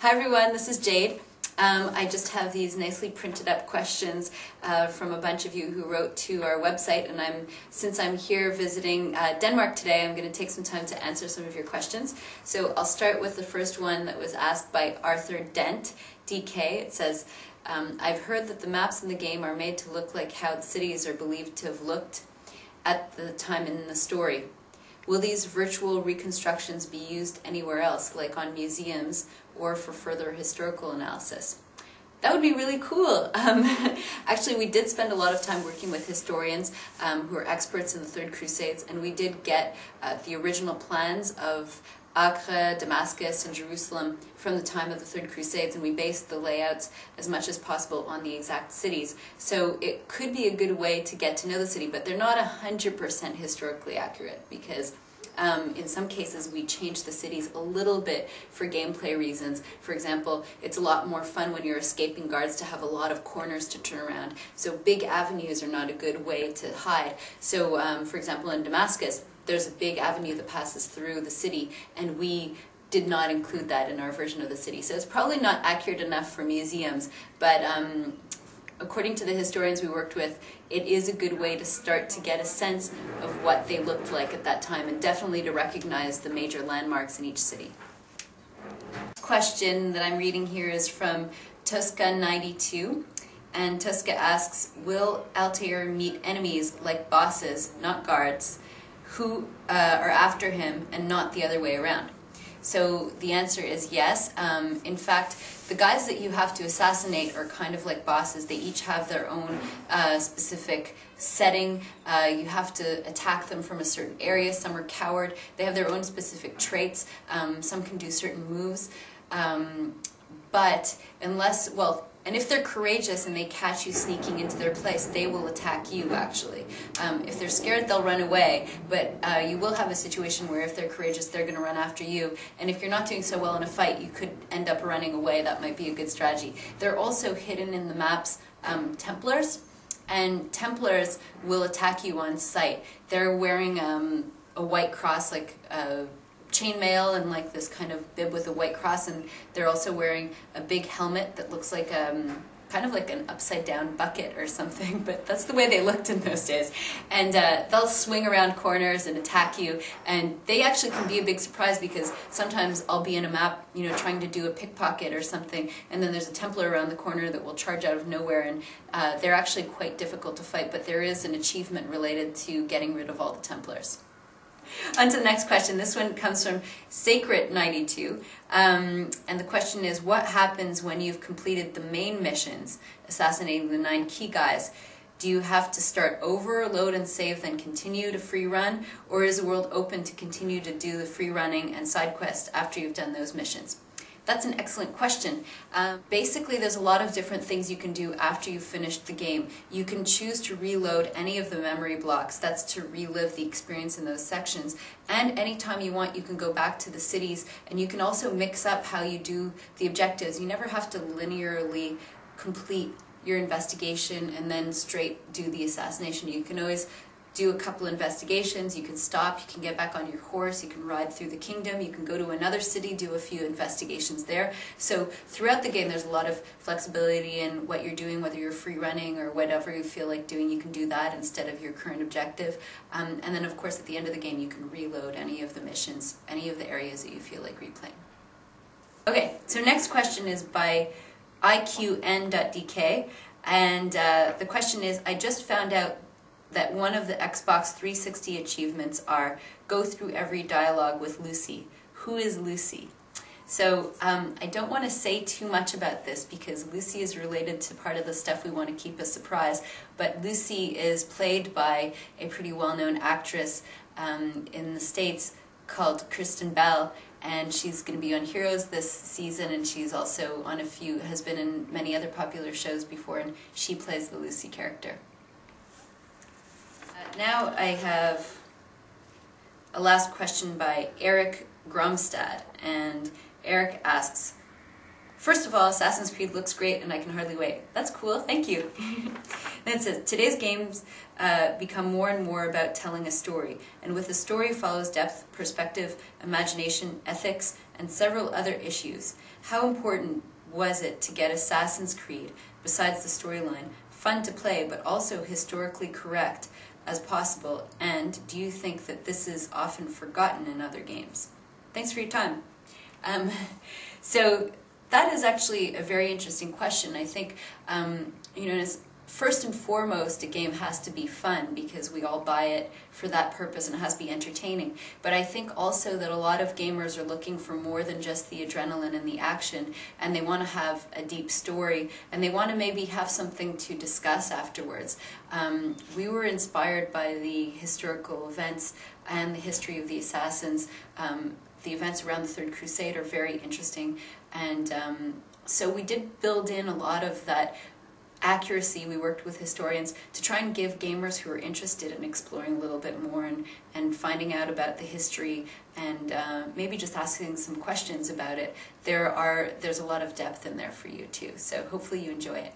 Hi everyone, this is Jade. I just have these nicely printed up questions from a bunch of you who wrote to our website, and since I'm here visiting Denmark today, I'm going to take some time to answer some of your questions. So I'll start with the first one that was asked by Arthur Dent, DK. It says, I've heard that the maps in the game are made to look like how the cities are believed to have looked at the time in the story. Will these virtual reconstructions be used anywhere else, like on museums or for further historical analysis? That would be really cool. Actually, we did spend a lot of time working with historians who are experts in the Third Crusades, and we did get the original plans of Acre, Damascus, and Jerusalem from the time of the Third Crusades, and we based the layouts as much as possible on the exact cities. So it could be a good way to get to know the city, but they're not 100% historically accurate because in some cases we change the cities a little bit for gameplay reasons. For example, it's a lot more fun when you're escaping guards to have a lot of corners to turn around. So big avenues are not a good way to hide. So for example, in Damascus, there's a big avenue that passes through the city, and we did not include that in our version of the city. So it's probably not accurate enough for museums, but according to the historians we worked with, it is a good way to start to get a sense of what they looked like at that time, and definitely to recognize the major landmarks in each city. The question that I'm reading here is from Tosca92. And Tosca asks, will Altair meet enemies like bosses, not guards, who are after him and not the other way around? So the answer is yes. In fact, the guys that you have to assassinate are kind of like bosses. They each have their own specific setting. You have to attack them from a certain area. Some are coward. They have their own specific traits. Some can do certain moves. But unless, well, and if they're courageous and they catch you sneaking into their place, they will attack you, actually. If they're scared, they'll run away, but you will have a situation where if they're courageous, they're going to run after you. And if you're not doing so well in a fight, you could end up running away. That might be a good strategy. They're also hidden in the maps Templars, and Templars will attack you on sight. They're wearing a white cross, like chainmail, and like this kind of bib with a white cross, and they're also wearing a big helmet that looks like kind of like an upside down bucket or something, but that's the way they looked in those days. And they'll swing around corners and attack you, and they actually can be a big surprise because sometimes I'll be in a map, you know, trying to do a pickpocket or something, and then there's a Templar around the corner that will charge out of nowhere, and they're actually quite difficult to fight, but there is an achievement related to getting rid of all the Templars. On to the next question. This one comes from Sacred92, and the question is, what happens when you've completed the main missions, assassinating the 9 key guys? Do you have to start over, load and save, then continue to free run, or is the world open to continue to do the free running and side quests after you've done those missions? That's an excellent question. Basically, there's a lot of different things you can do after you've finished the game. You can choose to reload any of the memory blocks. That's to relive the experience in those sections. And anytime you want, you can go back to the cities, and you can also mix up how you do the objectives. You never have to linearly complete your investigation and then straight do the assassination. You can always do a couple investigations, you can stop, you can get back on your horse, you can ride through the kingdom, you can go to another city, do a few investigations there. So throughout the game there's a lot of flexibility in what you're doing, whether you're free running or whatever you feel like doing, you can do that instead of your current objective. And then of course at the end of the game you can reload any of the missions, any of the areas that you feel like replaying. Okay, so next question is by iqn.dk, and the question is, I just found out that one of the Xbox 360 achievements are go through every dialogue with Lucy. Who is Lucy? So I don't want to say too much about this because Lucy is related to part of the stuff we want to keep a surprise, but Lucy is played by a pretty well-known actress in the States called Kristen Bell, and she's going to be on Heroes this season, and she's also on has been in many other popular shows before, and she plays the Lucy character. Now I have a last question by Eric Gromstad, and Eric asks, first of all, Assassin's Creed looks great and I can hardly wait. That's cool, thank you. Then it says, today's games become more and more about telling a story, and with a story follows depth, perspective, imagination, ethics, and several other issues. How important was it to get Assassin's Creed, besides the storyline, fun to play but also historically correct as possible, and do you think that this is often forgotten in other games? Thanks for your time. So that is actually a very interesting question. I think, first and foremost, a game has to be fun because we all buy it for that purpose, and it has to be entertaining. But I think also that a lot of gamers are looking for more than just the adrenaline and the action, and they want to have a deep story, and they want to maybe have something to discuss afterwards. We were inspired by the historical events and the history of the assassins. The events around the Third Crusade are very interesting, and so we did build in a lot of that accuracy. We worked with historians to try and give gamers who are interested in exploring a little bit more and finding out about the history and maybe just asking some questions about it. There's a lot of depth in there for you too, so hopefully you enjoy it.